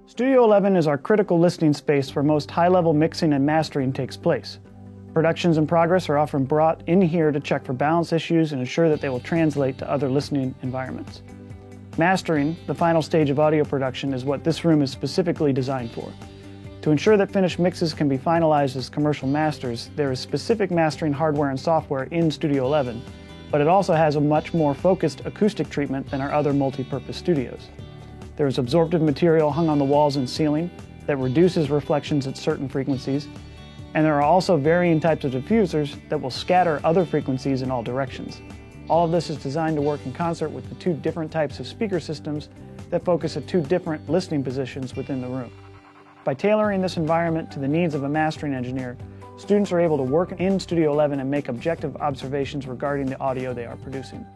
Studio 11 is our critical listening space where most high-level mixing and mastering takes place. Productions in progress are often brought in here to check for balance issues and ensure that they will translate to other listening environments. Mastering, the final stage of audio production, is what this room is specifically designed for. To ensure that finished mixes can be finalized as commercial masters, there is specific mastering hardware and software in Studio 11, but it also has a much more focused acoustic treatment than our other multi-purpose studios. There is absorptive material hung on the walls and ceiling that reduces reflections at certain frequencies, and there are also varying types of diffusers that will scatter other frequencies in all directions. All of this is designed to work in concert with the two different types of speaker systems that focus at two different listening positions within the room. By tailoring this environment to the needs of a mastering engineer, students are able to work in Studio 11 and make objective observations regarding the audio they are producing.